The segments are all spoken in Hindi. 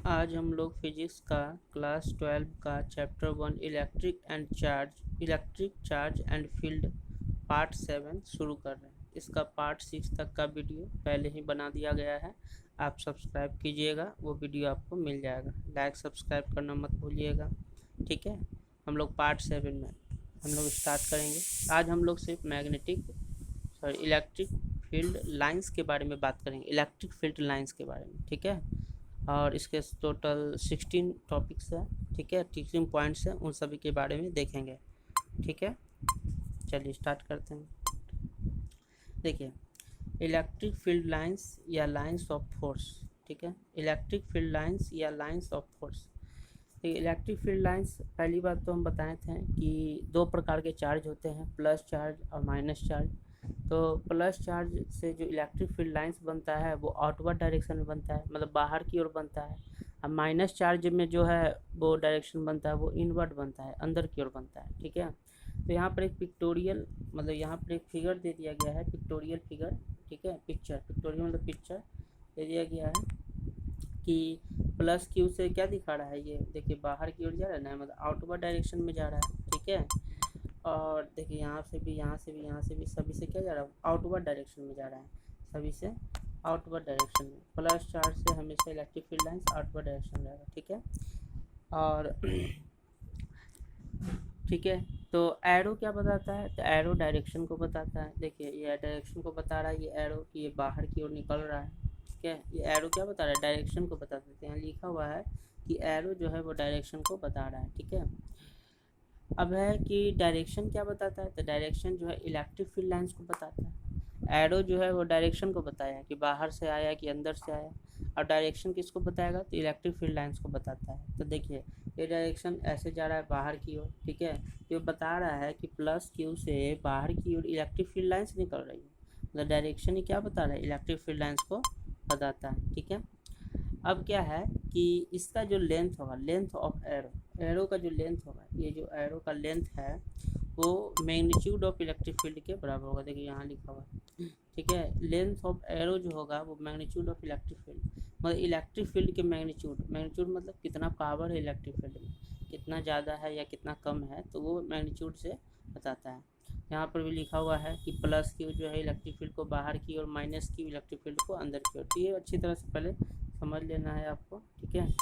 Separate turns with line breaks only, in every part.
आज हम लोग फिजिक्स का क्लास 12 का chapter 1 electric charge and field part 7 शुरू कर रहे हैं। इसका पार्ट 6 तक का वीडियो पहले ही बना दिया गया है। आप सब्सक्राइब कीजिएगा, वो वीडियो आपको मिल जाएगा। लाइक सब्सक्राइब करना मत भूलिएगा, ठीक है। हम लोग पार्ट 7 में हम लोग स्टार्ट करेंगे। आज हम लोग सिर्फ इलेक्ट्रिक फील्ड लाइंस के बारे में बात करेंगे, इलेक्ट्रिक फील्ड लाइंस के बारे में, ठीक है। और इसके टोटल 16 टॉपिक्स हैं, ठीक है, 16 पॉइंट्स हैं, उन सभी के बारे में देखेंगे, ठीक है। चलिए स्टार्ट करते हैं। देखिए, इलेक्ट्रिक फील्ड लाइंस या लाइंस ऑफ फोर्स, ठीक है। इलेक्ट्रिक फील्ड लाइंस या lines of force. Electric field lines, पहली बात तो हम बताए थे कि दो प्रकार के चार्ज होते हैं, प्लस चार्ज और माइनस चार्ज। तो प्लस चार्ज से जो इलेक्ट्रिक फील्ड लाइंस बनता है वो आउटवर्ड डायरेक्शन में बनता है, मतलब बाहर की ओर बनता है। अब माइनस चार्ज में जो है वो डायरेक्शन बनता है, वो इनवर्ड बनता है, अंदर की ओर बनता है, ठीक है। तो यहाँ पर एक पिक्टोरियल, मतलब यहाँ पर एक फिगर दे दिया गया है, पिक्टोरियल फिगर, ठीक है। पिक्टोरियल मतलब पिक्चर दे दिया गया है कि प्लस क्यू से क्या दिखा रहा है, ये देखिए बाहर की ओर जा रहा है ना, मतलब आउटवर्ड डायरेक्शन में जा रहा है, ठीक है। और देखिए यहाँ से भी, यहाँ से भी, यहाँ से भी, सभी से क्या जा रहा है, आउटवर्ड डायरेक्शन में जा रहा है, सभी से आउटवर्ड डायरेक्शन में। प्लस चार्ज से हमेशा electric field lines outward direction में रहेगा, ठीक है। और ठीक है, तो एरो क्या बताता है, तो एरो डायरेक्शन को बताता है। देखिए ये डायरेक्शन को बता रहा है, ये एरो कि ये बाहर की ओर निकल रहा है, ठीक है। ये एरो क्या बता रहा है, डायरेक्शन को बता देते हैं। लिखा हुआ है कि एरो जो है वो डायरेक्शन को बता रहा है, ठीक है। अब है कि डायरेक्शन क्या बताता है, तो डायरेक्शन जो है इलेक्ट्रिक फील्ड लाइंस को बताता है। एरो जो है वो डायरेक्शन को बताया कि बाहर से आया कि अंदर से आया, और डायरेक्शन किसको बताएगा, तो इलेक्ट्रिक फील्ड लाइंस को बताता है। तो देखिए ये डायरेक्शन ऐसे जा रहा है बाहर की ओर, ठीक है। तो बता रहा है कि प्लस क्यू से बाहर की ओर इलेक्ट्रिक फील्ड लाइंस निकल रही है, मतलब डायरेक्शन ही क्या बता रहा है, इलेक्ट्रिक फील्ड लाइंस को बताता है, ठीक है। अब क्या है कि इसका जो लेंथ होगा, लेंथ ऑफ एरो, एरो का जो लेंथ होगा, ये जो एरो का लेंथ है वो मैग्नीट्यूड ऑफ इलेक्ट्रिक फील्ड के बराबर होगा। देखिए यहाँ लिखा हुआ है, ठीक है। लेंथ ऑफ एरो जो होगा वो मैग्नीट्यूड ऑफ इलेक्ट्रिक फील्ड, मतलब इलेक्ट्रिक फील्ड के मैग्नीट्यूड, मैग्नीट्यूड मतलब कितना पावर है इलेक्ट्रिक फील्ड में, कितना ज़्यादा है या कितना कम है, तो वो मैग्नीट्यूड से बताता है। यहाँ पर भी लिखा हुआ है कि प्लस क्यू जो है इलेक्ट्रिक फील्ड को बाहर की और माइनस क्यू इलेक्ट्रिक फील्ड को अंदर की ओर। तो ये अच्छी तरह से पहले समझ लेना है आपको, ठीक है,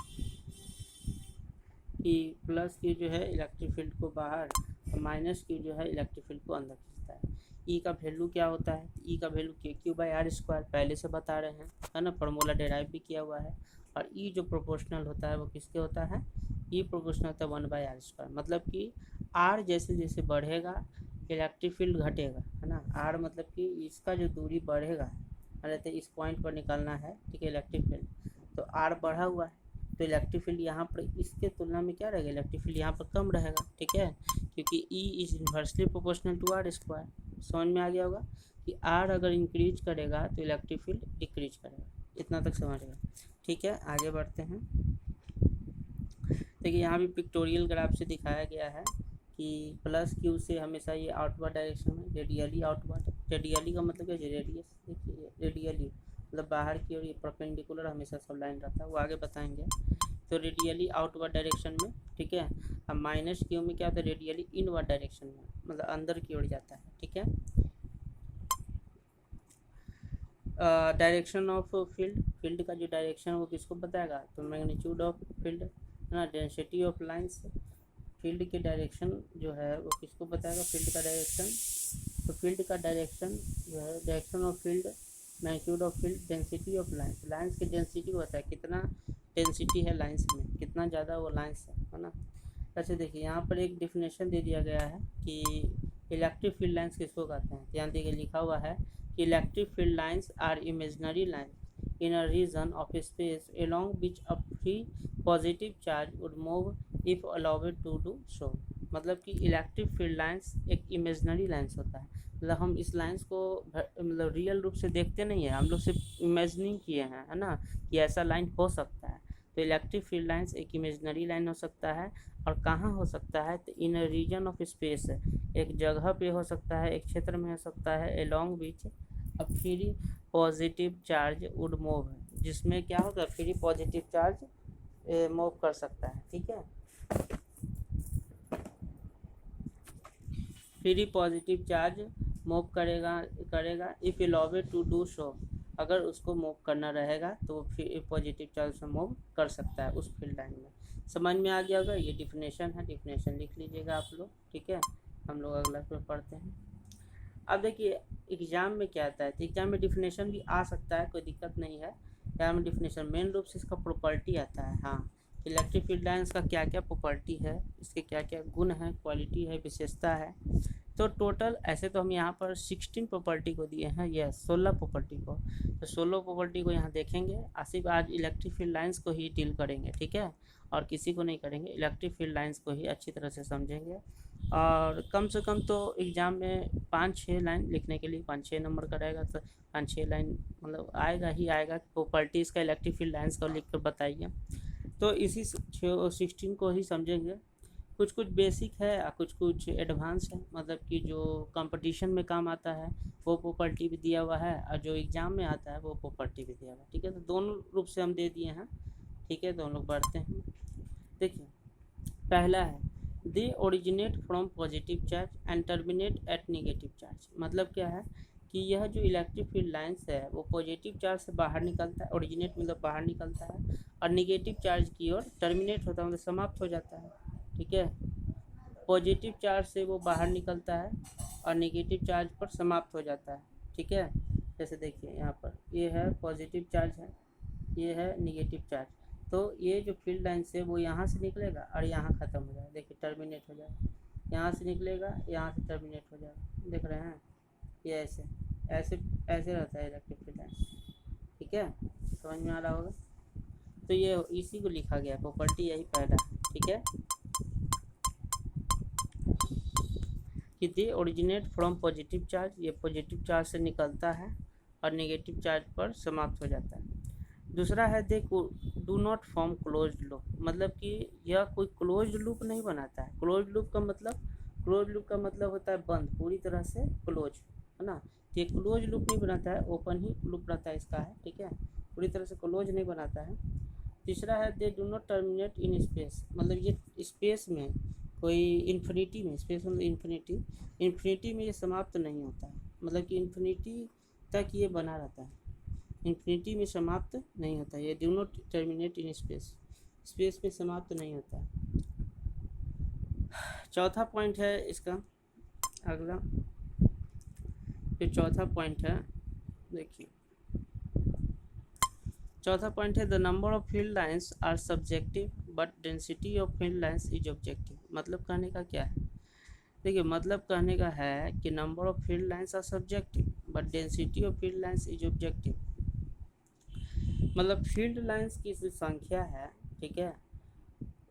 कि प्लस क्यू जो है इलेक्ट्रिक फील्ड को बाहर और माइनस क्यू जो है इलेक्ट्रिक फील्ड को अंदर खींचता है। ई का वैल्यू क्या होता है, ई का वैल्यू के क्यू बाई आर स्क्वायर, पहले से बता रहे हैं, है ना, फार्मूला डेराइव भी किया हुआ है। और ई जो प्रोपोर्शनल होता है वो किसके होता है, ई प्रोपोर्शनल होता है 1/r², मतलब कि आर जैसे जैसे बढ़ेगा इलेक्ट्रिक फील्ड घटेगा, है ना। आर मतलब कि इसका जो दूरी बढ़ेगा, तो इस पॉइंट पर निकलना है, ठीक है, इलेक्ट्रिक फील्ड, तो आर बढ़ा हुआ है, तो इलेक्ट्रिक फील्ड यहाँ पर इसके तुलना में क्या रहेगा, इलेक्ट्रिक फील्ड यहाँ पर कम रहेगा, ठीक है, क्योंकि E is inversely proportional to R square. समझ में आ गया होगा कि आर अगर इंक्रीज करेगा तो इलेक्ट्रिक फील्ड डिक्रीज करेगा, इतना तक समझेगा, ठीक है। आगे बढ़ते हैं। देखिए यहाँ भी पिक्टोरियल ग्राफ से दिखाया गया है कि प्लस क्यू से हमेशा ये आउटवर्ड डायरेक्शन में, रेडियली आउटवर्ड, रेडियली का मतलब क्या है, रेडियस, देखिए रेडियली मतलब बाहर की ओर, ये परपेंडिकुलर हमेशा सब लाइन रहता है, वो आगे बताएंगे। तो रेडियली आउटवर्ड डायरेक्शन में, ठीक है। अब माइनस क्यू में क्या होता है, रेडियली इनवर्ड डायरेक्शन में, मतलब अंदर की ओर जाता है, ठीक है। डायरेक्शन ऑफ फील्ड, फील्ड का जो डायरेक्शन वो किसको बताएगा, तो मैग्नीट्यूड ऑफ फील्ड, है ना, डेंसिटी ऑफ लाइंस। फील्ड के डायरेक्शन जो है वो किसको बताएगा, फील्ड का डायरेक्शन। तो फील्ड का डायरेक्शन जो है, direction of field, magnitude of field, density of lines, lines की डेंसिटी होता है, कितना डेंसिटी है लाइंस में, कितना ज़्यादा वो लाइंस है ना। अच्छा देखिए यहाँ पर एक डिफिनेशन दे दिया गया है कि इलेक्ट्रिक फील्ड लाइंस किसको कहते हैं। ध्यान देखिए लिखा हुआ है कि electric field lines are imaginary lines in a region of space along which a free positive charge would move if allowed to do so। मतलब कि इलेक्ट्रिक फील्ड लाइंस एक इमेजिनरी लाइंस होता है, मतलब हम इस लाइंस को मतलब रियल रूप से देखते नहीं है, हम लोग सिर्फ इमेजिनिंग किए हैं, है ना, कि ऐसा लाइन हो सकता है। तो इलेक्ट्रिक फील्ड लाइंस एक इमेजिनरी लाइन हो सकता है, और कहाँ हो सकता है, तो इन रीजन ऑफ स्पेस, एक जगह पे हो सकता है, एक क्षेत्र में हो सकता है, along which a free positive charge would move, जिसमें क्या होगा, फ्री पॉजिटिव चार्ज मूव कर सकता है, ठीक है। फ्री पॉजिटिव चार्ज मूव करेगा if allowed to do so, अगर उसको मूव करना रहेगा तो वो फिर पॉजिटिव चार्ज से मूव कर सकता है उस फील्ड लाइन में। समझ में आ गया होगा। ये डिफिनेशन है, डिफिनेशन लिख लीजिएगा आप लोग, ठीक है। हम लोग अगला पे पढ़ते हैं। अब देखिए एग्जाम में क्या आता है, तो एग्जाम में डिफिनेशन भी आ सकता है, कोई दिक्कत नहीं है। एग्जाम में डिफिनेशन मेन रूप से इसका प्रॉपर्टी आता है। हाँ, इलेक्ट्रिक फील्ड लाइन्स का क्या क्या प्रॉपर्टी है, इसके क्या क्या गुण है, क्वालिटी है, विशेषता है। तो टोटल ऐसे तो हम यहाँ पर 16 प्रॉपर्टी को दिए हैं, यस 16 प्रॉपर्टी को। तो 16 प्रॉपर्टी को यहाँ देखेंगे। आसिफ आज इलेक्ट्रिक फील्ड लाइन्स को ही डील करेंगे, ठीक है, और किसी को नहीं करेंगे। इलेक्ट्रिक फील्ड लाइन्स को ही अच्छी तरह से समझेंगे। और कम से कम तो एग्ज़ाम में 5-6 लाइन लिखने के लिए 5-6 नंबर का रहेगा, तो 5-6 लाइन मतलब आएगा ही आएगा। प्रॉपर्टीज़ का इलेक्ट्रिक फील्ड लाइन्स का लिख कर बताइए। तो इसी 16 को ही समझेंगे। कुछ कुछ बेसिक है और कुछ कुछ एडवांस है, मतलब कि जो कंपटीशन में काम आता है वो प्रॉपर्टी भी दिया हुआ है, और जो एग्ज़ाम में आता है वो प्रॉपर्टी भी दिया हुआ है, ठीक है। तो दोनों रूप से हम दे दिए हैं, ठीक है। दोनों बढ़ते हैं। देखिए पहला है they originate from positive charge and terminate at negative charge. मतलब क्या है कि यह जो इलेक्ट्रिक फील्ड लाइन्स है वो पॉजिटिव चार्ज से बाहर निकलता है, ओरिजिनेट मतलब बाहर निकलता है, और नेगेटिव चार्ज की ओर टर्मिनेट होता है, मतलब समाप्त हो जाता है, ठीक है। पॉजिटिव चार्ज से वो बाहर निकलता है और नेगेटिव चार्ज पर समाप्त हो जाता है, ठीक है। जैसे देखिए यहाँ पर ये है पॉजिटिव चार्ज है, ये है नेगेटिव चार्ज। तो ये जो फील्ड लाइन से वो यहाँ से निकलेगा और यहाँ ख़त्म हो जाएगा, देखिए टर्मिनेट हो जाएगा। यहाँ से निकलेगा, यहाँ से टर्मिनेट हो जाएगा, देख रहे हैं। ये ऐसे ऐसे ऐसे रहता है इलेक्ट्रिक फील्ड लाइन, ठीक है। समझ में आ रहा होगा। तो ये इसी को लिखा गया, प्रॉपर्टी यही पहला है, ठीक है, कि they originate from positive charge, ये पॉजिटिव चार्ज से निकलता है और नेगेटिव चार्ज पर समाप्त हो जाता है। दूसरा है they do not form closed loop, मतलब कि यह कोई क्लोज्ड लूप नहीं बनाता है। क्लोज्ड लूप का मतलब होता है बंद, पूरी तरह से क्लोज, है ना। तो ये क्लोज लूप नहीं बनाता है, ओपन ही लूप रहता है इसका, है, ठीक है, पूरी तरह से क्लोज नहीं बनाता है। तीसरा है they do not terminate in space, मतलब ये स्पेस में कोई इन्फिनिटी में, स्पेस मतलब इन्फिनिटी में ये समाप्त नहीं होता है, मतलब कि इन्फिनिटी तक ये बना रहता है, इन्फिनिटी में समाप्त नहीं होता है। ये do not terminate in space, space में समाप्त नहीं होता है। चौथा पॉइंट है इसका अगला, जो चौथा पॉइंट है, देखिए चौथा पॉइंट है the number of field lines are subjective but density of field lines is objective. मतलब कहने का क्या है, देखिए मतलब कहने का है कि number of field lines are subjective but density of field lines is objective. मतलब फील्ड लाइंस की जो संख्या है, ठीक है,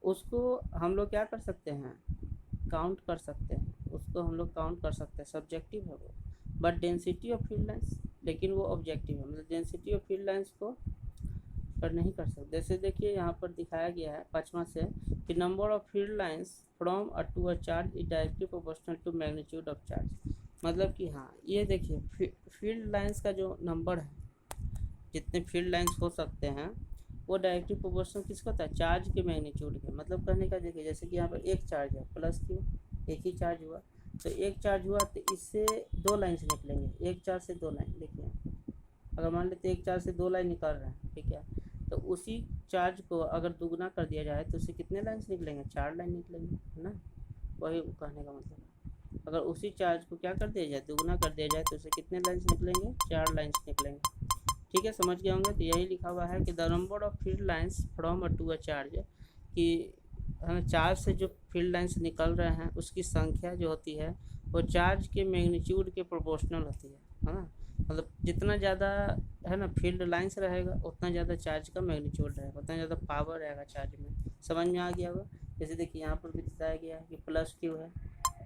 उसको हम लोग क्या कर सकते हैं, काउंट कर सकते हैं, उसको हम लोग काउंट कर सकते हैं, सब्जेक्टिव है वो। But density of field lines, लेकिन वो ऑब्जेक्टिव है, मतलब डेंसिटी ऑफ फील्ड लाइंस को पर नहीं कर सकते। जैसे देखिए यहाँ पर दिखाया गया है 5वां से कि number of field lines from a to a charge is directly proportional to magnitude of charge. मतलब कि हाँ ये देखिए फील्ड लाइंस का जो नंबर है, जितने फील्ड लाइंस हो सकते हैं वो डायरेक्टली प्रोपोर्शनल किसका होता है, चार्ज के मैग्नीट्यूड के। मतलब कहने का देखिए जैसे कि यहाँ पर एक चार्ज है प्लस क्यू, एक ही चार्ज हुआ, तो एक चार्ज हुआ तो इससे 2 लाइन्स निकलेंगे, एक चार्ज से 2 लाइन। देखिए अगर मान लेते एक चार्ज से 2 लाइन निकल रहे हैं, ठीक है, तो उसी चार्ज को अगर दुगना कर दिया जाए तो उससे कितने लाइन्स निकलेंगे, 4 लाइन निकलेंगे, है ना। वही कहने का मतलब है, अगर उसी चार्ज को क्या कर दिया जाए, दुगना कर दिया जाए तो उससे कितने लाइन्स निकलेंगे, 4 लाइन्स निकलेंगे, ठीक है। समझ गए होंगे। तो यही लिखा हुआ है कि the number of field lines from a to a charge, कि चार्ज से जो फील्ड लाइन्स निकल रहे हैं उसकी संख्या जो होती है वो चार्ज के मैग्नीट्यूड के प्रोपोर्शनल होती है ना। मतलब जितना ज़्यादा है ना फील्ड लाइंस रहेगा उतना ज़्यादा चार्ज का मैग्नीट्यूड रहेगा, उतना ज़्यादा पावर रहेगा चार्ज में। समझ में आ गया होगा। जैसे देखिए यहाँ पर भी बताया गया है कि प्लस क्यू है,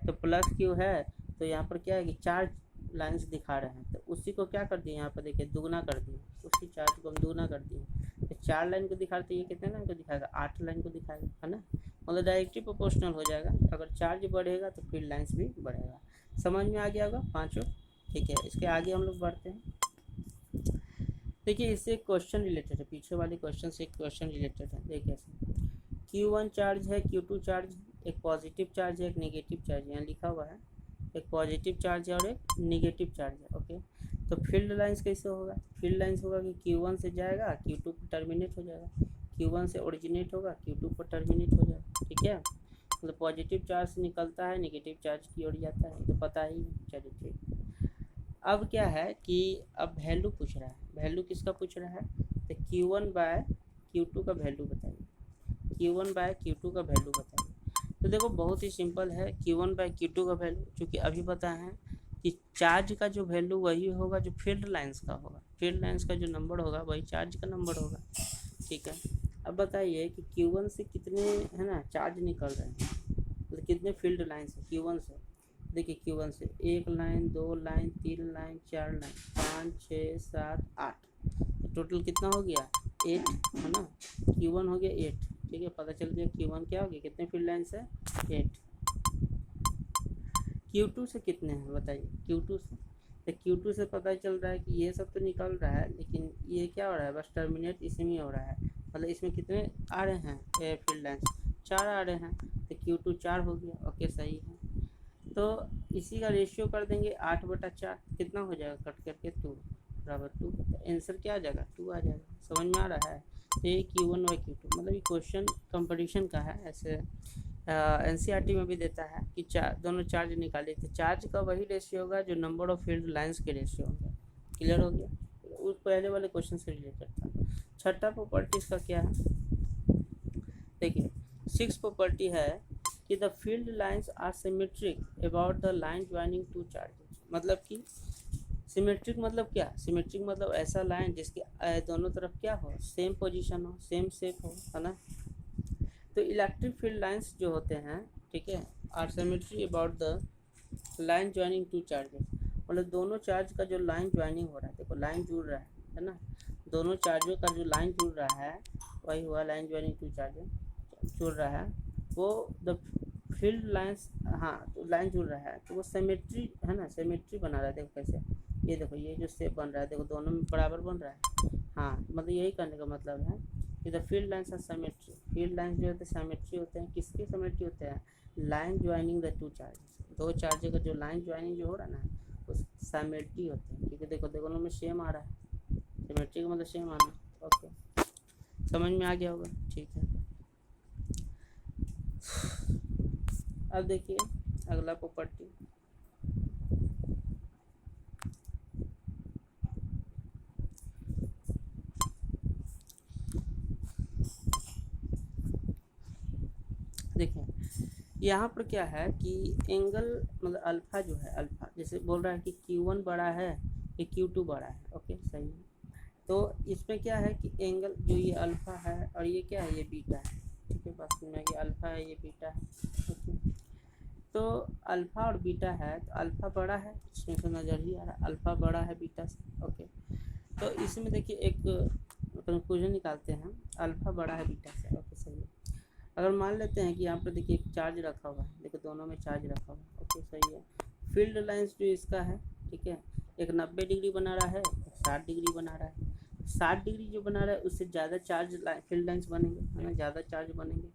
तो प्लस क्यू है तो यहाँ पर क्या है कि 4 लाइंस दिखा रहे हैं, तो उसी को क्या कर दिए यहाँ पर देखिए दुगना कर दिए, उसी चार्ज को हम दुगना कर दिए, तो 4 लाइन को दिखा रहे, ये कितने लाइन को दिखाएगा, 8 लाइन को दिखाएगा, है ना। मतलब डायरेक्टली प्रोपोर्शनल हो जाएगा, अगर चार्ज बढ़ेगा तो फील्ड लाइंस भी बढ़ेगा। समझ में आ गया होगा पाँचों, ठीक है। इसके आगे हम लोग बढ़ते हैं। देखिए इससे एक क्वेश्चन रिलेटेड है, पीछे वाले क्वेश्चन से एक क्वेश्चन रिलेटेड है। देखिए Q1 चार्ज है, Q2 चार्ज, एक पॉजिटिव चार्ज है, एक नेगेटिव चार्ज है, यहाँ लिखा हुआ है एक पॉजिटिव चार्ज है और एक नेगेटिव चार्ज है। ओके, तो फील्ड लाइंस कैसे होगा? फील्ड लाइंस होगा कि Q1 से जाएगा, Q2 पर टर्मिनेट हो जाएगा, Q1 से ओरिजिनेट होगा, Q2 पर टर्मिनेट हो जाएगा। ठीक है, मतलब पॉजिटिव चार्ज से निकलता है, नेगेटिव चार्ज की ओर जाता है, तो पता ही है। चलिए ठीक। अब क्या है कि अब वैल्यू पूछ रहा है, वैल्यू किसका पूछ रहा है? तो Q1 बाय Q2 का वैल्यू बताइए, Q1 बाय Q2 का वैल्यू बताइए। तो देखो बहुत ही सिंपल है, Q1 बाय Q2 का वैल्यू, चूँकि अभी पता है कि चार्ज का जो वैल्यू वही होगा जो फील्ड लाइंस का होगा, फील्ड लाइंस का जो नंबर होगा वही चार्ज का नंबर होगा। ठीक है, अब बताइए कि Q1 से कितने है ना चार्ज निकल रहे हैं, मतलब कितने फील्ड लाइंस है Q1 से। देखिए Q1 से 1 लाइन, 2 लाइन, 3 लाइन, 4 लाइन, 5 6 7 8, तो टोटल कितना हो गया? 8 है ना, Q1 हो गया 8। ठीक है, पता चल गया Q1 क्या हो गया, कितने फील्ड लाइंस है? 8। Q2 से कितने हैं बताइए? Q2 से, तो Q2 से पता चल रहा है कि ये सब तो निकल रहा है, लेकिन ये क्या हो रहा है, बस टर्मिनेट इसी में हो रहा है। मतलब इसमें कितने आ रहे हैं फील्ड लाइंस? 4 आ रहे हैं, तो Q2 4 हो गया। ओके सही है, तो इसी का रेशियो कर देंगे 8/4, कितना हो जाएगा कट करके 2 बराबर 2, तो आंसर क्या आ जाएगा? 2 आ जाएगा। समझ में आ रहा है? तो ये Q1 बाई Q2, मतलब ये क्वेश्चन कंपटीशन का है। ऐसे NCERT में भी देता है कि दोनों चार्ज निकाले, तो चार्ज का वही रेशियो होगा जो नंबर ऑफ फील्ड लाइंस के रेशियो होगा। क्लियर हो गया? उस पहले वाले क्वेश्चन से रिलेटेड था। छठा प्रॉपर्टीज का क्या है? देखिए 6 प्रॉपर्टी है कि the field lines are symmetric about the line joining two charges. मतलब कि सिमेट्रिक मतलब क्या? सिमेट्रिक मतलब ऐसा लाइन जिसके दोनों तरफ क्या हो, सेम पोजीशन हो, सेम शेप हो, है ना। तो इलेक्ट्रिक फील्ड लाइंस जो होते हैं, ठीक है, are symmetry about the line joining two charges, मतलब दोनों चार्ज का जो लाइन ज्वाइनिंग हो रहा है, देखो लाइन जुड़ रहा है ना, दोनों चार्जों का जो लाइन जुड़ रहा है वही हुआ लाइन ज्वाइनिंग टू चार्जेस जुड़ रहा है, वो द फील्ड लाइंस, हाँ तो लाइन जुड़ रहा है तो वो सिमेट्री है ना, सिमेट्री बना रहा है। देखो कैसे, ये देखो ये जो शेप बन रहा है, देखो दोनों में बराबर बन रहा है। हाँ मतलब यही करने का मतलब है कि the field lines are symmetry. Field lines जो होते हैं सिमेट्री होते हैं, किसके सिमेट्री होते हैं? Line joining the two charges, दो चार्ज का जो लाइन ज्वाइनिंग जो हो रहा है ना उस सिमेट्री होते हैं, क्योंकि देखो दोनों में सेम आ रहा है, सिमेट्री का मतलब सेम आना। ओके समझ में आ गया होगा? ठीक है, अब देखिए अगला प्रॉपर्टी, देखिए यहाँ पर क्या है कि एंगल मतलब अल्फ़ा जो है, अल्फ़ा जैसे बोल रहा है कि Q1 बड़ा है कि Q2 बड़ा है। ओके सही है, तो इसमें क्या है कि एंगल जो ये अल्फ़ा है और ये क्या है, ये बीटा है। ठीक है, बात सुनना, ये अल्फ़ा है ये बीटा है। ओके, तो अल्फ़ा और बीटा है, तो अल्फ़ा बड़ा है, इसमें से नज़र ही आ रहा है अल्फ़ा बड़ा है बीटा से। ओके, तो इसमें देखिए एक कंक्लूजन निकालते हैं, अल्फ़ा बड़ा है बीटा से। ओके सही है, अगर मान लेते हैं कि यहाँ पर देखिए एक चार्ज रखा हुआ है, देखो दोनों में चार्ज रखा हुआ है। ओके सही है, फील्ड लाइंस जो इसका है, ठीक है, एक 90 डिग्री बना रहा है, एक 60 डिग्री बना रहा है। 60 डिग्री जो बना रहा है उससे ज़्यादा चार्ज फील्ड लाइंस बनेंगे, है ना, ज़्यादा चार्ज बनेंगे,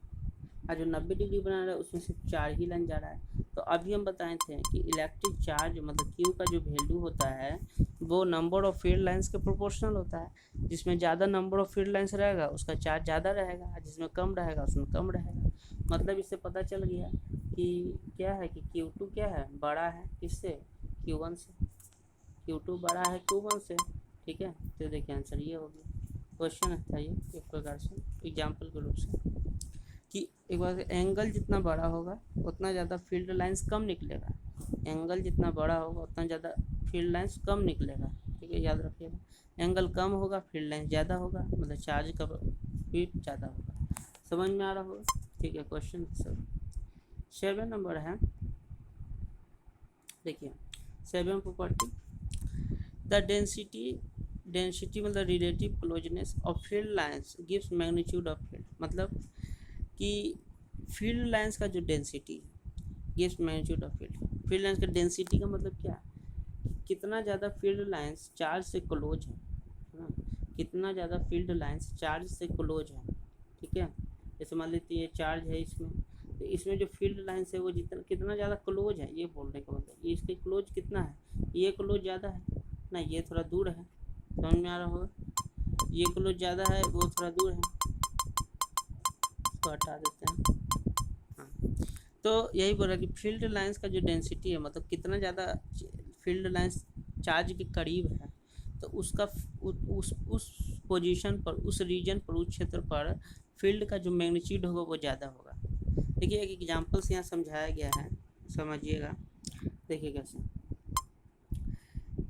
और जो 90 डिग्री बना रहा है उसमें सिर्फ 4 ही लाइन जा रहा है। तो अभी हम बताए थे कि इलेक्ट्रिक चार्ज मतलब Q का जो वैल्यू होता है वो नंबर ऑफ फील्ड लाइंस के प्रोपोर्शनल होता है। जिसमें ज़्यादा नंबर ऑफ फील्ड लाइंस रहेगा उसका चार्ज ज़्यादा रहेगा, जिसमें कम रहेगा उसमें कम रहेगा। मतलब इससे पता चल गया कि क्या है कि Q2 क्या है, बड़ा है किससे, Q1 से। Q2 बड़ा है Q1 से। ठीक है, तो देखिए आंसर ये हो गया। क्वेश्चन था ये एक प्रकार से एग्जाम्पल के रूप से कि एक बार एंगल जितना बड़ा होगा उतना ज़्यादा फील्ड लाइंस कम निकलेगा, एंगल जितना बड़ा होगा उतना ज़्यादा फील्ड लाइंस कम निकलेगा। ठीक है, याद रखिएगा, एंगल कम होगा फील्ड लाइंस ज़्यादा होगा, मतलब चार्ज का स्पीड ज़्यादा होगा। समझ में आ रहा होगा? ठीक है, क्वेश्चन सर 7 नंबर है, देखिए 7 प्रॉपर्टी, द डेंसिटी मतलब relative closeness of field lines gives magnitude of field. मतलब कि फील्ड लाइंस का जो डेंसिटी है gives magnitude of field. Field lines का डेंसिटी का मतलब क्या, कितना ज़्यादा फील्ड लाइंस चार्ज से क्लोज है ना, कितना ज़्यादा फील्ड लाइंस चार्ज से क्लोज है, ठीक है। जैसे मान लीजिए ये चार्ज है इसमें, तो इसमें जो फील्ड लाइंस है वो जितना कितना ज़्यादा क्लोज है, ये बोलने का मतलब ये इसके क्लोज कितना है, ये क्लोज ज़्यादा है ना, ये थोड़ा दूर है, समझ में आ रहा होगा, ये क्लोज ज़्यादा है, वो थोड़ा दूर है, इसको हटा देते हैं। हाँ, तो यही बोला कि फील्ड लाइंस का जो डेंसिटी है, मतलब कितना ज़्यादा फील्ड लाइंस चार्ज के करीब है, तो उसका उस पोजीशन पर, उस रीजन पर, उस क्षेत्र पर फील्ड का जो मैग्नीट्यूड होगा वो ज़्यादा होगा। देखिए एक एग्जांपल से यहाँ समझाया गया है, समझिएगा। देखिए कैसे,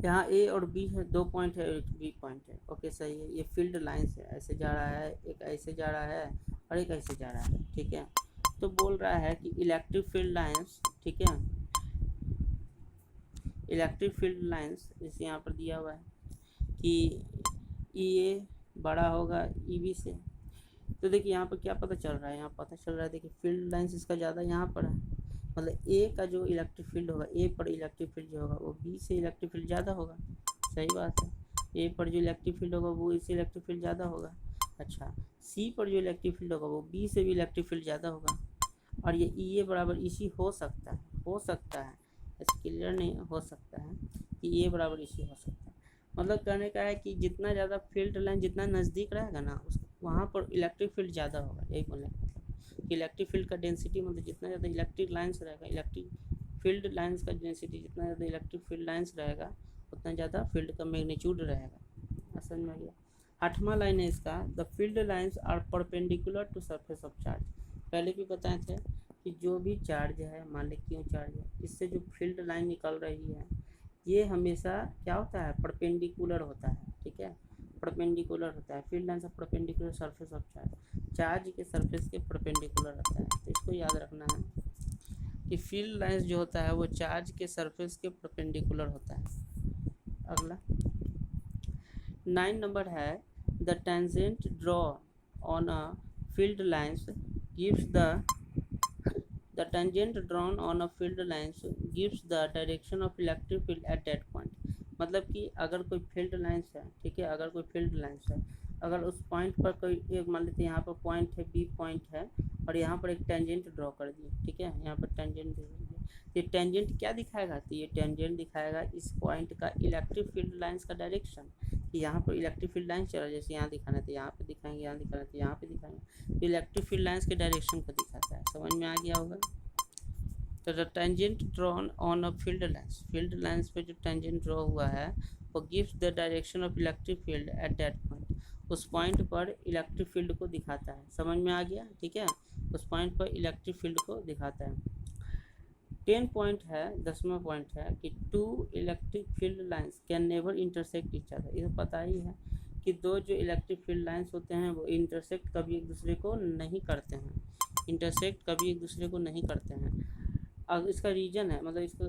यहाँ ए और बी है, 2 पॉइंट है और एक बी पॉइंट है, ओके सही है। ये फील्ड लाइंस है, ऐसे जा रहा है, एक ऐसे जा रहा है और एक ऐसे जा रहा है, ठीक है। तो बोल रहा है कि इलेक्ट्रिक फील्ड लाइंस, ठीक है, इलेक्ट्रिक फील्ड लाइंस जैसे यहाँ पर दिया हुआ है कि ई ए बड़ा होगा ई बी से। तो देखिए यहाँ पर क्या पता चल रहा है, यहाँ पता चल रहा है, देखिए फील्ड लाइंस इसका ज़्यादा यहाँ पर है, मतलब ए का जो इलेक्ट्रिक फील्ड होगा, ए पर इलेक्ट्रिक फील्ड जो होगा वो बी से इलेक्ट्रिक फील्ड ज़्यादा होगा, सही बात है। ए पर जो इलेक्ट्रिक फील्ड होगा वो इससे इलेक्ट्रिक फील्ड ज़्यादा होगा। अच्छा, सी पर जो इलेक्ट्रिक फील्ड होगा वो बी से भी इलेक्ट्रिक फील्ड ज़्यादा होगा, और ये ई ए बराबर इसी हो सकता है, हो सकता है, ऐसे क्लियर नहीं हो सकता है कि ए बराबर इसी हो सकता है। मतलब कहने का है कि जितना ज़्यादा फील्ड लाइन जितना नज़दीक रहेगा ना, उस वहाँ पर इलेक्ट्रिक फील्ड ज़्यादा होगा, यही बोलने का मतलब कि इलेक्ट्रिक फील्ड का डेंसिटी, मतलब जितना ज़्यादा इलेक्ट्रिक लाइन्स रहेगा, इलेक्ट्रिक फील्ड लाइन्स का डेंसिटी जितना ज़्यादा इलेक्ट्रिक फील्ड लाइन्स रहेगा उतना ज़्यादा फील्ड का मैग्नीट्यूड रहेगा। समझ में आ गया। 8वां लाइन है इसका, the field lines are perpendicular to surface of charge. पहले भी बताए थे कि जो भी चार्ज है, मान लें क्यों चार्ज है, इससे जो फील्ड लाइन निकल रही है ये हमेशा क्या होता है, परपेंडिकुलर होता है, ठीक है, परपेंडिकुलर होता है। Field lines of perpendicular surface of charge, charge के सरफेस के परपेंडिकुलर होता है। तो इसको याद रखना है कि फील्ड लाइन्स जो होता है वो चार्ज के सरफेस के परपेंडिकुलर होता है। अगला 9 नंबर है, the tangent draw on a field lines gives the tangent drawn on a field lines gives the direction of electric field at that point। मतलब कि अगर कोई फील्ड लाइन्स है, ठीक है, अगर कोई फील्ड लाइन्स है, अगर उस पॉइंट पर कोई एक मान लेते हैं यहाँ पर पॉइंट है, बी पॉइंट है, और यहाँ पर एक टेंजेंट ड्रॉ कर दिए, ठीक है, यहाँ पर टेंजेंट दे दिए, ये टेंजेंट क्या दिखाएगा, तो ये टेंजेंट दिखाएगा इस पॉइंट का इलेक्ट्रिक फील्ड लाइन्स का डायरेक्शन, कि यहाँ पर इलेक्ट्रिक फील्ड लाइन्स चल रहा है, जैसे यहाँ दिखाना तो यहाँ पे दिखाएंगे, यहाँ दिखाना तो यहाँ पे दिखाएंगे, तो इलेक्ट्रिक फील्ड लाइन्स के डायरेक्शन को दिखाता है। समझ में आ गया होगा। तो the tangent drawn on a field lines, field lines पे जो टेंजेंट ड्रॉ हुआ है वो gives the direction of electric field at that point, उस पॉइंट पर इलेक्ट्रिक फील्ड को दिखाता है। समझ में आ गया, ठीक है, उस पॉइंट पर इलेक्ट्रिक फील्ड को दिखाता है। 10 पॉइंट है, 10वां पॉइंट है कि 2 electric field lines can never intersect each other. ये तो पता ही है कि दो जो इलेक्ट्रिक फील्ड लाइन्स होते हैं वो इंटरसेक्ट कभी एक दूसरे को नहीं करते हैं, इंटरसेक्ट कभी एक दूसरे को नहीं करते हैं। अब इसका रीजन है, मतलब इसको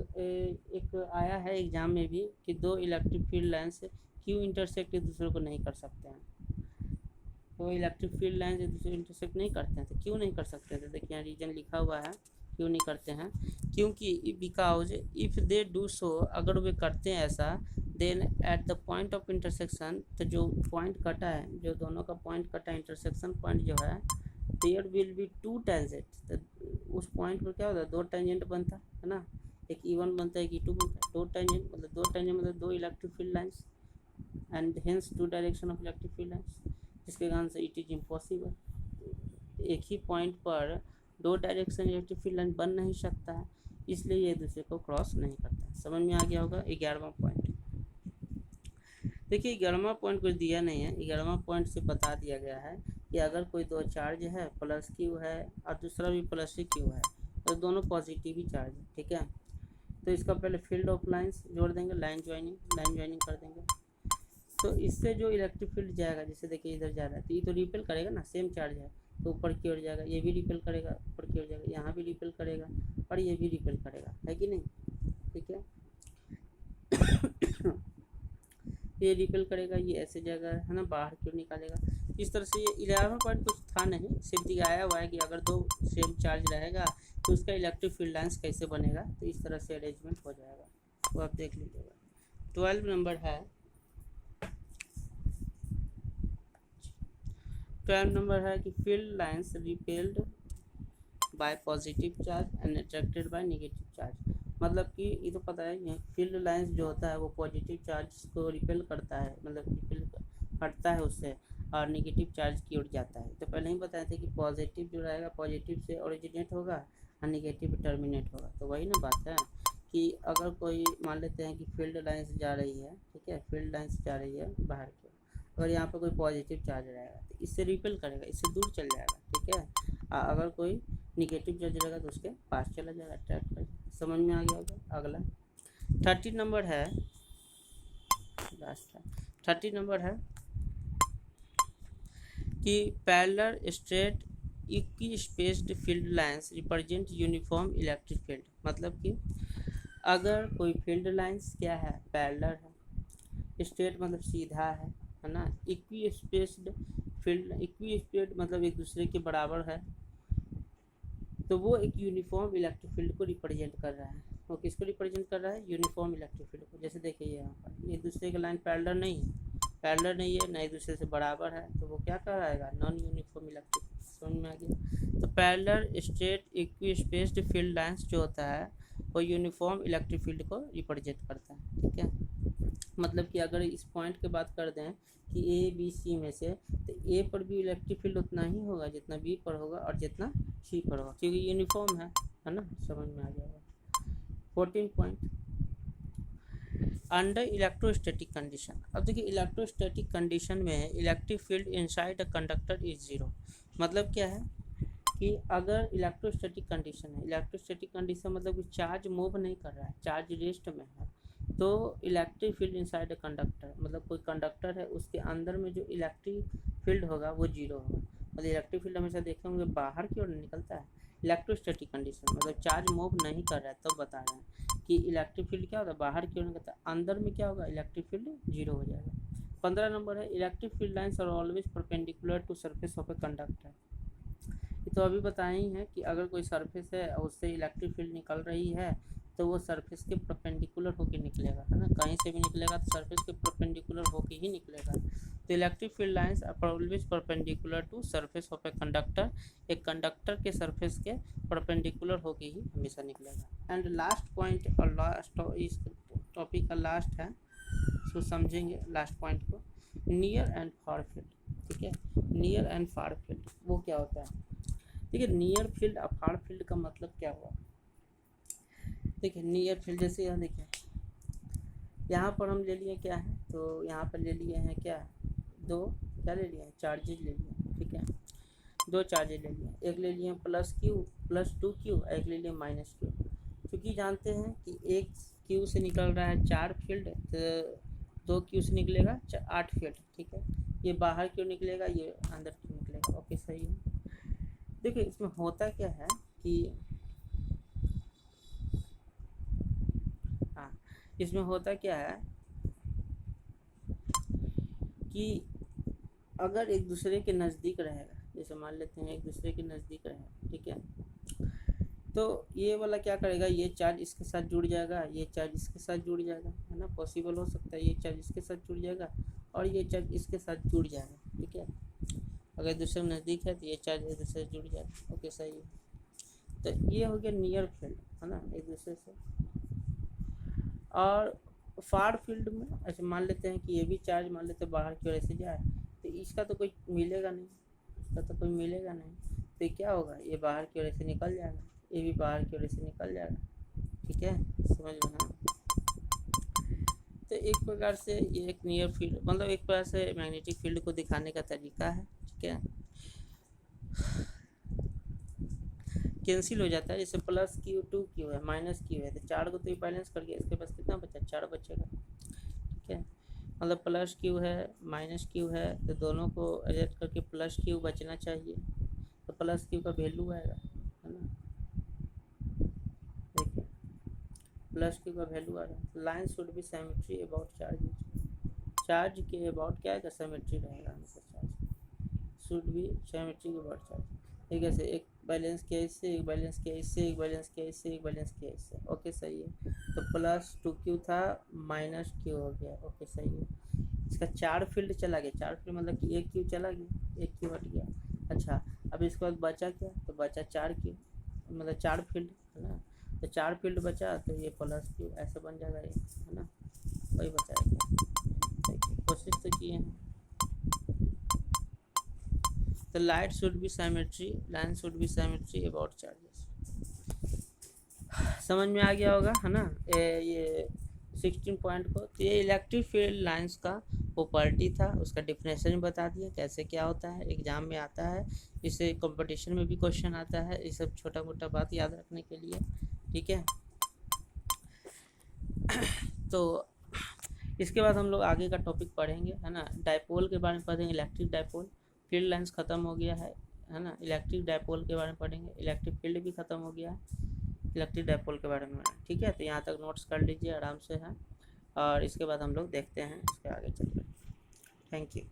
एक आया है एग्जाम में भी कि 2 इलेक्ट्रिक फील्ड लाइन्स क्यों इंटरसेक्ट एक दूसरे को नहीं कर सकते हैं, तो इलेक्ट्रिक फील्ड लाइन्स एक दूसरे को इंटरसेक्ट नहीं करते हैं, तो क्यों नहीं कर सकते थे, देखिए यहाँ रीजन लिखा हुआ है क्यों नहीं करते हैं, क्योंकि because if they do so, अगर वे करते हैं ऐसा, then at the point of intersection, तो जो पॉइंट कटा है, जो दोनों का पॉइंट कटा है, इंटरसेक्शन पॉइंट जो है, देयर विल बी 2 टेंजेंट, तो उस पॉइंट पर क्या होता है, 2 टेंजेंट बनता है ना, एक E1 बनता है, एक E2 बनता है, 2 टेंजेंट मतलब 2 टेंजेंट मतलब 2 electric field lines and hence 2 direction of electric field lines, जिसके कारण से इट इज़ इम्पॉसिबल। एक ही पॉइंट पर 2 डायरेक्शन इलेक्ट्रिक फील्ड लाइन बन नहीं सकता है, इसलिए ये दूसरे को क्रॉस नहीं करता है। समझ में आ गया होगा। 11वां पॉइंट, देखिए 11वां पॉइंट कुछ दिया नहीं है, 11वां पॉइंट से बता दिया गया है कि अगर कोई 2 चार्ज है, प्लस क्यू है और दूसरा भी प्लस क्यू है, तो दोनों पॉजिटिव ही चार्ज है, ठीक है। तो इसका पहले फील्ड ऑफ लाइन्स जोड़ देंगे, लाइन ज्वाइनिंग कर देंगे, तो इससे जो इलेक्ट्रिक फील्ड जाएगा, जैसे देखिए इधर जा रहा है तो ये तो रिपेल करेगा ना, सेम चार्ज है तो ऊपर की ओर जाएगा, ये भी रिपेल करेगा, ऊपर की ओर जाएगा, यहाँ भी रिपेल करेगा और ये भी रिपेल करेगा, है कि नहीं, ठीक है। ये रिपेल करेगा, ये ऐसे जाएगा, है ना, बाहर की ओर निकालेगा। इस तरह से ये 11वां पॉइंट कुछ था नहीं, सिर्फ दिखाया हुआ है कि अगर 2 सेम चार्ज रहेगा तो उसका इलेक्ट्रिक फील्ड लाइन्स कैसे बनेगा, तो इस तरह से अरेंजमेंट हो जाएगा, वो आप देख लीजिएगा। 12 नंबर है, 12 नंबर है कि field lines repelled by positive charge and attracted by negative charge. मतलब कि ये तो पता है, ये फील्ड लाइंस जो होता है वो पॉजिटिव चार्ज को रिपेल करता है, मतलब रिपेल हटता है उससे और नेगेटिव चार्ज की ओर जाता है। तो पहले ही बताए थे कि पॉजिटिव जो रहेगा पॉजिटिव से ओरिजिनेट होगा और नेगेटिव टर्मिनेट होगा। तो वही ना बात है कि अगर कोई मान लेते हैं कि फील्ड लाइंस जा रही है, ठीक है, फील्ड लाइंस जा रही है बाहर की ओर, अगर यहाँ पर कोई पॉजिटिव चार्ज रहेगा तो इससे रिपेल करेगा, इससे दूर चल जाएगा, ठीक है। अगर कोई निगेटिव चार्ज रहेगा तो उसके पास चला जाएगा, अट्रैक्ट कर। समझ में आ गया होगा। अगला 30 नंबर है, लास्ट है 30 नंबर है कि parallel straight equi spaced field lines represent uniform electric field. मतलब कि अगर कोई फील्ड लाइंस क्या है, पैरेलल है, स्ट्रेट मतलब सीधा है ना, equi spaced field, equi spaced मतलब एक दूसरे के बराबर है, तो वो एक यूनिफॉर्म इलेक्ट्रिक फील्ड को रिप्रेजेंट कर रहा है। वो किसको रिप्रेजेंट कर रहा है? यूनिफॉर्म इलेक्ट्रिक फील्ड को। जैसे देखिए यहाँ पर एक दूसरे के लाइन पैरेलल नहीं है, पैरेलल नहीं है ना एक दूसरे से बराबर है, तो वो क्या कहलाएगा? Non uniform electric field. समझ में आ गया। तो parallel straight equi spaced field lines जो होता है वो यूनिफॉर्म इलेक्ट्रिक फील्ड को रिप्रेजेंट करता है, ठीक है। मतलब कि अगर इस पॉइंट की बात कर दें कि ए बी सी में से, तो ए पर भी इलेक्ट्रिक फील्ड उतना ही होगा जितना बी पर होगा और जितना सी पर होगा, क्योंकि यूनिफॉर्म है ना। समझ में आ जाएगा। 14 पॉइंट अंडर इलेक्ट्रोस्टैटिक कंडीशन। अब देखिए इलेक्ट्रोस्टैटिक कंडीशन में electric field inside a conductor is zero. मतलब क्या है कि अगर इलेक्ट्रोस्टैटिक कंडीशन है, इलेक्ट्रोस्टैटिक कंडीशन मतलब कि चार्ज मूव नहीं कर रहा है, चार्ज रेस्ट में है, तो electric field inside a conductor मतलब कोई कंडक्टर है उसके अंदर में जो इलेक्ट्रिक फील्ड होगा वो जीरो होगा। मतलब इलेक्ट्रिक फील्ड हमेशा देखते होंगे बाहर की ओर निकलता है। इलेक्ट्रोस्टैटिक कंडीशन मतलब चार्ज मूव नहीं कर रहा है, तब बता रहे हैं कि इलेक्ट्रिक फील्ड क्या होता है, बाहर की ओर निकलता है, अंदर में क्या होगा, इलेक्ट्रिक फील्ड जीरो हो जाएगा। 15 नंबर है electric field lines are always perpendicular to surface of a conductor. तो अभी बताए ही हैं कि अगर कोई सरफेस है और उससे इलेक्ट्रिक फील्ड निकल रही है तो वो सरफेस के परपेंडिकुलर होकर निकलेगा, है ना, कहीं से भी निकलेगा तो सरफेस के परपेंडिकुलर होकर ही निकलेगा। तो electric field lines are always perpendicular to surface of a conductor. एक कंडक्टर के सरफेस के परपेंडिकुलर होकर ही हमेशा निकलेगा। एंड लास्ट पॉइंट और लास्ट इस टॉपिक का लास्ट है, इसको समझेंगे लास्ट पॉइंट को, नियर एंड फार फील्ड। ठीक है, नियर एंड फार फील्ड वो क्या होता है? देखिए नियर फील्ड और फार फील्ड का मतलब क्या हुआ? देखिए नियर फील्ड जैसे यहाँ देखिए, यहाँ पर हम ले लिए क्या है, तो यहाँ पर ले लिए हैं क्या, दो क्या ले लिए हैं, चार्जेज ले लिए, ठीक है, दो चार्जेज ले लिए, एक ले लिए प्लस क्यू प्लस 2Q, एक ले लिए माइनस क्यू। क्योंकि जानते हैं कि एक क्यू से निकल रहा है 4 फील्ड, तो 2Q से निकलेगा 8 फील्ड, ठीक है, ये बाहर क्यों निकलेगा, ये अंदर क्यों निकलेगा। ओके सही है। देखिए इसमें होता क्या है कि हाँ, इसमें होता क्या है कि अगर एक दूसरे के नज़दीक रहेगा, जैसे मान लेते हैं एक दूसरे के नज़दीक रहेगा, ठीक है, तो ये वाला क्या करेगा, ये चार्ज इसके साथ जुड़ जाएगा, ये चार्ज इसके साथ जुड़ जाएगा, है ना, पॉसिबल हो सकता है ये चार्ज इसके साथ जुड़ जाएगा और ये चार्ज इसके साथ जुड़ जाएगा, ठीक है। अगर दूसरे नज़दीक है तो ये चार्ज एक दूसरे से जुड़ जाएगा। ओके सही है। तो ये हो गया नियर फील्ड, है ना, एक दूसरे से। और फार फील्ड में ऐसे मान लेते हैं कि ये भी चार्ज मान लेते हैं बाहर की ओर ऐसे जाए, तो इसका तो कोई मिलेगा नहीं, इसका तो कोई मिलेगा नहीं, तो क्या होगा, ये बाहर की ओर से निकल जाएगा, ये भी बाहर की ओर से निकल जाएगा, ठीक है, समझ में है। तो एक प्रकार से ये एक नियर फील्ड मतलब एक प्रकार से मैग्नेटिक फील्ड को दिखाने का तरीका है, ठीक है। कैंसिल हो जाता है, जैसे प्लस क्यू 2Q है माइनस क्यू है, तो 4 को तो ये बैलेंस कर गया, इसके पास कितना बचा, 4 बचेगा, ठीक है। मतलब प्लस क्यू है माइनस क्यू है, तो दोनों को एड करके प्लस क्यू बचना चाहिए, तो प्लस क्यू का वैल्यू आएगा, है ना, देखिए प्लस क्यू का वैल्यू आ रहा है। Line should be symmetry about charge, charge के अबाउट क्या है, सिमेट्री रहेगा, charge should be symmetry about charge. ठीक है, से एक बैलेंस किया इससे, एक बैलेंस किया इससे, एक बैलेंस किया इससे, एक बैलेंस किया इससे। ओके सही है। तो प्लस 2Q था माइनस Q हो गया। ओके सही है। इसका 4 फील्ड चला गया, 4 फील्ड मतलब कि एक क्यू चला गया, एक क्यू हट गया। अच्छा, अब इसके बाद बचा क्या, तो बचा 4 क्यू, मतलब 4 फील्ड है ना, तो 4 फील्ड बचा, तो ये प्लस क्यू ऐसे बन जाएगा ये, है ना, वही बचाएगा। देखिए कोशिश तो किए हैं। तो light should be symmetry, line should be symmetry about charges. समझ में आ गया होगा, है ना, ये 16 पॉइंट को। तो ये इलेक्ट्रिक फील्ड लाइंस का प्रॉपर्टी था, उसका डिफिनेशन बता दिया कैसे क्या होता है, एग्जाम में आता है, इससे कंपटीशन में भी क्वेश्चन आता है, ये सब छोटा मोटा बात याद रखने के लिए, ठीक है। तो इसके बाद हम लोग आगे का टॉपिक पढ़ेंगे, है ना, डायपोल के बारे में पढ़ेंगे, इलेक्ट्रिक डायपोल। फील्ड लाइंस ख़त्म हो गया है ना, इलेक्ट्रिक डायपोल के बारे में पढ़ेंगे, इलेक्ट्रिक फील्ड भी ख़त्म हो गया है, इलेक्ट्रिक डायपोल के बारे में, ठीक है। तो यहाँ तक नोट्स कर लीजिए आराम से है, और इसके बाद हम लोग देखते हैं इसके आगे चल कर। Thank you.